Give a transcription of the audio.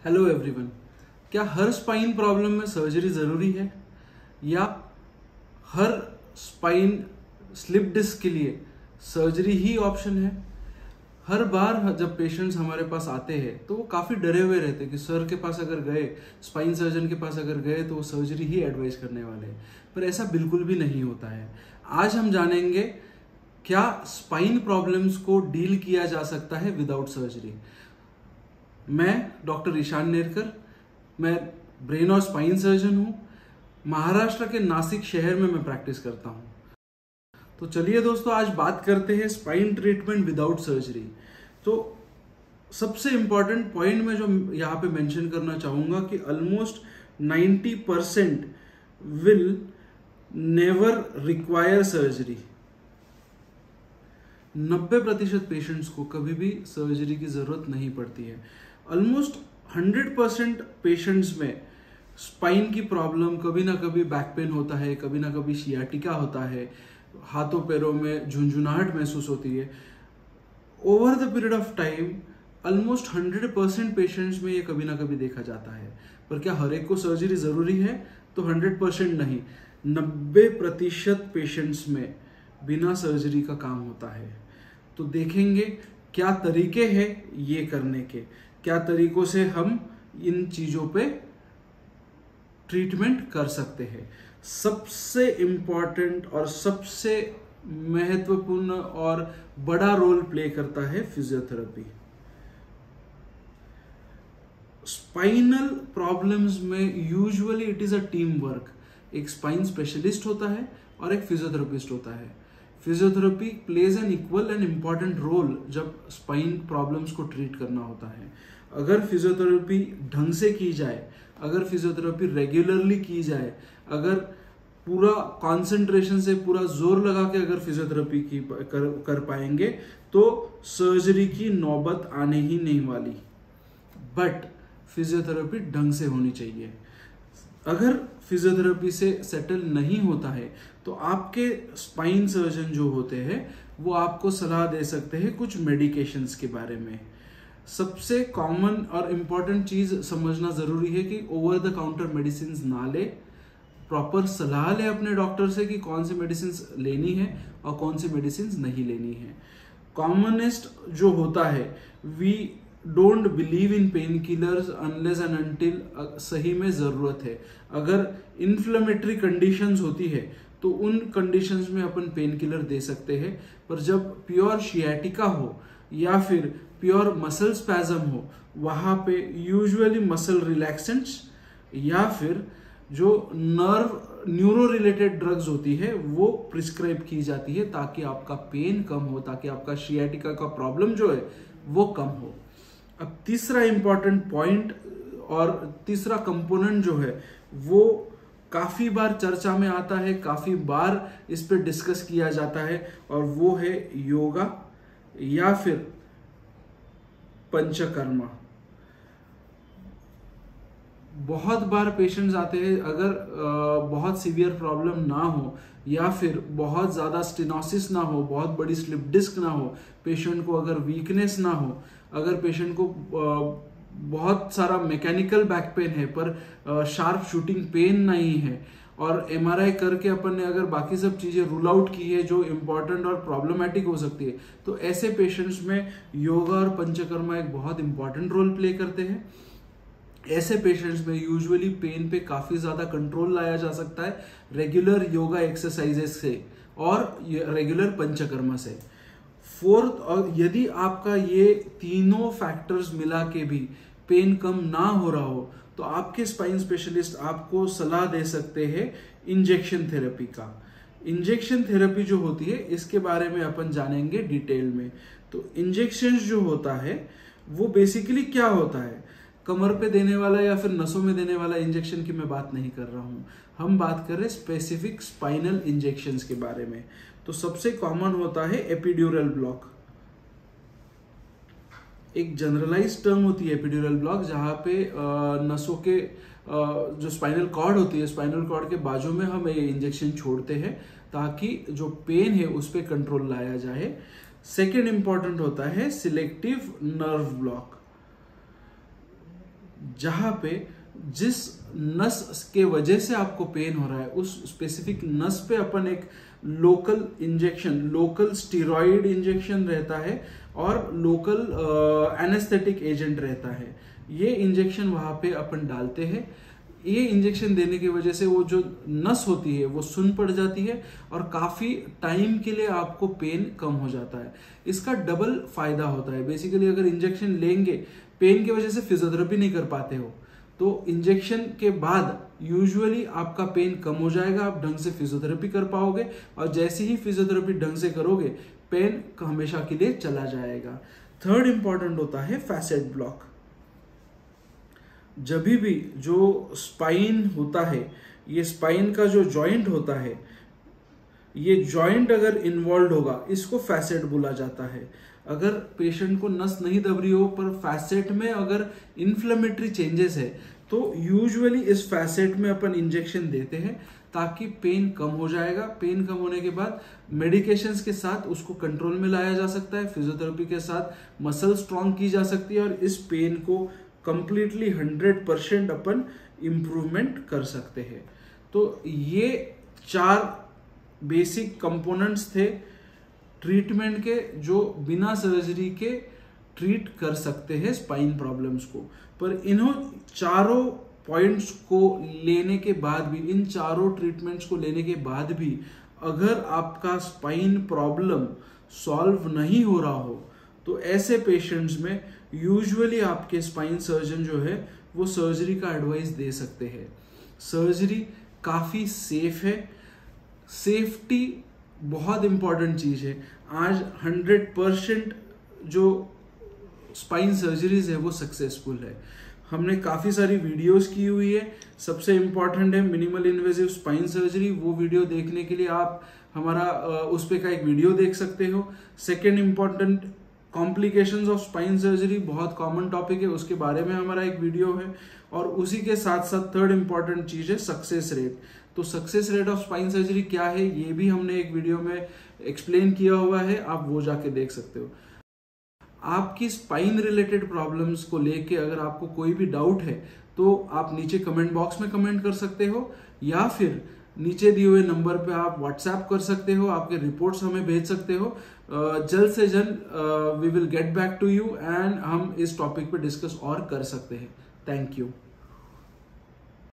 Hello everyone. क्या हर spine problem में surgery ज़रूरी है या हर स्पाइन स्लिप डिस्क के लिए सर्जरी ही ऑप्शन है? हर बार जब पेशेंट्स हमारे पास आते हैं तो वो काफ़ी डरे हुए रहते हैं कि सर के पास अगर गए, स्पाइन सर्जन के पास अगर गए तो वो सर्जरी ही एडवाइस करने वाले हैं, पर ऐसा बिल्कुल भी नहीं होता है। आज हम जानेंगे क्या स्पाइन प्रॉब्लम्स को डील किया जा सकता है विदाउट सर्जरी। मैं डॉक्टर ईशान नेरकर, मैं ब्रेन और स्पाइन सर्जन हूँ। महाराष्ट्र के नासिक शहर में मैं प्रैक्टिस करता हूँ। तो चलिए दोस्तों, आज बात करते हैं स्पाइन ट्रीटमेंट विदाउट सर्जरी। तो सबसे इम्पॉर्टेंट पॉइंट मैं जो यहाँ पे मेंशन करना चाहूँगा कि almost 90% will never require surgery. 90% patients को कभी भी सर्जरी की ज़रूरत नहीं पड़ती है। ऑलमोस्ट 100% पेशेंट्स में स्पाइन की प्रॉब्लम, कभी ना कभी बैक पेन होता है, कभी ना कभी सियाटिका होता है, हाथों पैरों में झुंझुनाहट महसूस होती है। Over the period of time almost 100% patients में ये कभी ना कभी देखा जाता है। पर क्या हर एक को सर्जरी ज़रूरी है? तो 100% नहीं, 90% पेशेंट्स में बिना सर्जरी का काम होता है। तो देखेंगे क्या तरीके हैं ये करने के, क्या तरीकों से हम इन चीज़ों पे ट्रीटमेंट कर सकते हैं। सबसे इम्पॉर्टेंट और सबसे महत्वपूर्ण और बड़ा रोल प्ले करता है फिजियोथेरेपी। स्पाइनल प्रॉब्लम्स में usually it is a team work. एक स्पाइन स्पेशलिस्ट होता है और एक फिजियोथेरेपिस्ट होता है। Physiotherapy plays an equal and important role जब स्पाइन प्रॉब्लम्स को ट्रीट करना होता है। अगर फिजियोथेरेपी ढंग से की जाए, अगर फिजियोथेरेपी रेगुलरली की जाए, अगर पूरा कंसंट्रेशन से पूरा जोर लगा के अगर फिजियोथेरेपी की कर पाएंगे तो सर्जरी की नौबत आने ही नहीं वाली। बट फिजियोथेरेपी ढंग से होनी चाहिए। अगर फिजियोथेरेपी से सेटल नहीं होता है तो आपके स्पाइन सर्जन जो होते हैं वो आपको सलाह दे सकते हैं कुछ मेडिकेशंस के बारे में। सबसे कॉमन और इम्पॉर्टेंट चीज़ समझना ज़रूरी है कि ओवर द काउंटर मेडिसिन ना ले, प्रॉपर सलाह ले अपने डॉक्टर से कि कौन सी मेडिसिन लेनी है और कौन सी मेडिसिन नहीं लेनी है। कॉमनेस्ट जो होता है, we don't believe in pain killers unless and until सही में ज़रूरत है। अगर इन्फ्लेमेटरी कंडीशंस होती है तो उन कंडीशंस में अपन पेन किलर दे सकते हैं, पर जब प्योर शियाटिका हो या फिर प्योर मसल स्पैज़म हो, वहाँ पे यूजुअली मसल रिलैक्सेंट्स या फिर जो न्यूरो रिलेटेड ड्रग्स होती है वो प्रिस्क्राइब की जाती है ताकि आपका पेन कम हो, ताकि आपका शियाटिका का प्रॉब्लम जो है वो कम हो। अब तीसरा इंपॉर्टेंट पॉइंट और तीसरा कंपोनेंट जो है वो काफ़ी बार चर्चा में आता है, काफ़ी बार इस पे डिस्कस किया जाता है, और वो है योगा या फिर पंचकर्मा। बहुत बार पेशेंट्स आते हैं, अगर बहुत सीवियर प्रॉब्लम ना हो या फिर बहुत ज़्यादा स्टेनोसिस ना हो, बहुत बड़ी स्लिप डिस्क ना हो, पेशेंट को अगर वीकनेस ना हो, अगर पेशेंट को बहुत सारा मैकेनिकल बैक पेन है पर शार्प शूटिंग पेन नहीं है, और एमआरआई करके अपन ने अगर बाकी सब चीज़ें रूल आउट की है जो इम्पॉर्टेंट और प्रॉब्लमेटिक हो सकती है, तो ऐसे पेशेंट्स में योगा और पंचकर्मा एक बहुत इंपॉर्टेंट रोल प्ले करते हैं। ऐसे पेशेंट्स में यूजुअली पेन पे काफ़ी ज़्यादा कंट्रोल लाया जा सकता है रेगुलर योगा एक्सरसाइजेस से और रेगुलर पंचकर्मा से। फोर्थ, और यदि आपका ये तीनों फैक्टर्स मिला के भी पेन कम ना हो रहा हो तो आपके स्पाइन स्पेशलिस्ट आपको सलाह दे सकते हैं इंजेक्शन थेरेपी का। इंजेक्शन थेरेपी जो होती है इसके बारे में अपन जानेंगे डिटेल में। तो इंजेक्शन जो होता है वो बेसिकली क्या होता है, कमर पे देने वाला या फिर नसों में देने वाला इंजेक्शन की मैं बात नहीं कर रहा हूँ। हम बात कर रहे हैं स्पेसिफिक स्पाइनल इंजेक्शंस के बारे में। तो सबसे कॉमन होता है एपिड्यूरल ब्लॉक। एक जनरलाइज टर्म होती है एपिड्यूरल ब्लॉक, जहाँ पे नसों के जो स्पाइनल कॉर्ड होती है, स्पाइनल कॉर्ड के बाजू में हम ये इंजेक्शन छोड़ते हैं ताकि जो पेन है उस पर कंट्रोल लाया जाए। सेकेंड इंपॉर्टेंट होता है सिलेक्टिव नर्व ब्लॉक। जहाँ पे जिस नस के वजह से आपको पेन हो रहा है उस स्पेसिफिक नस पे अपन एक local injection, local steroid injection रहता है और लोकल एनेस्थेटिक एजेंट रहता है। ये इंजेक्शन वहाँ पे अपन डालते हैं। ये इंजेक्शन देने की वजह से वो जो नस होती है वो सुन पड़ जाती है और काफ़ी टाइम के लिए आपको पेन कम हो जाता है। इसका डबल फायदा होता है। बेसिकली अगर इंजेक्शन लेंगे, पेन की वजह से फिजियोथेरेपी नहीं कर पाते हो, तो इंजेक्शन के बाद यूजुअली आपका पेन कम हो जाएगा, आप ढंग से फिजियोथेरेपी कर पाओगे और जैसे ही फिजियोथेरेपी ढंग से करोगे पेन हमेशा के लिए चला जाएगा। थर्ड इंपॉर्टेंट होता है फैसेट ब्लॉक। जब भी जो स्पाइन होता है, ये स्पाइन का जो जॉइंट होता है, ये जॉइंट अगर इन्वॉल्व होगा इसको फैसेट बोला जाता है। अगर पेशेंट को नस नहीं दब रही हो पर फैसेट में अगर इन्फ्लेमेटरी चेंजेस है तो यूजुअली इस फैसेट में अपन इंजेक्शन देते हैं ताकि पेन कम हो जाएगा। पेन कम होने के बाद मेडिकेशंस के साथ उसको कंट्रोल में लाया जा सकता है, फिजियोथेरेपी के साथ मसल स्ट्रॉन्ग की जा सकती है और इस पेन को कंप्लीटली 100% अपन इम्प्रूवमेंट कर सकते हैं। तो ये 4 बेसिक कंपोनेंट्स थे ट्रीटमेंट के जो बिना सर्जरी के ट्रीट कर सकते हैं स्पाइन प्रॉब्लम्स को। पर इन्हों चारों पॉइंट्स को लेने के बाद भी, इन चारों ट्रीटमेंट्स को लेने के बाद भी अगर आपका स्पाइन प्रॉब्लम सॉल्व नहीं हो रहा हो तो ऐसे पेशेंट्स में यूजुअली आपके स्पाइन सर्जन जो है वो सर्जरी का एडवाइस दे सकते हैं। सर्जरी काफ़ी सेफ है। सेफ्टी बहुत इंपॉर्टेंट चीज़ है। आज 100% जो स्पाइन सर्जरीज है वो सक्सेसफुल है। हमने काफ़ी सारी वीडियोस की हुई है। सबसे इम्पॉर्टेंट है मिनिमल इन्वेजिव स्पाइन सर्जरी। वो वीडियो देखने के लिए आप हमारा उस पे का एक वीडियो देख सकते हो। Second important complications of spine surgery, बहुत कॉमन टॉपिक है, उसके बारे में हमारा एक वीडियो है। और उसी के साथ साथ थर्ड इम्पॉर्टेंट चीज़ है सक्सेस रेट। तो success rate of spine surgery क्या है ये भी हमने एक वीडियो में एक्सप्लेन किया हुआ है, आप वो जाके देख सकते हो। आपकी स्पाइन रिलेटेड प्रॉब्लम्स को लेके अगर आपको कोई भी डाउट है तो आप नीचे कमेंट बॉक्स में कमेंट कर सकते हो या फिर नीचे दिए हुए नंबर पे आप व्हाट्सएप कर सकते हो, आपके रिपोर्ट्स हमें भेज सकते हो। जल्द से जल्द we will get back to you and हम इस टॉपिक पे डिस्कस और कर सकते हैं। Thank you.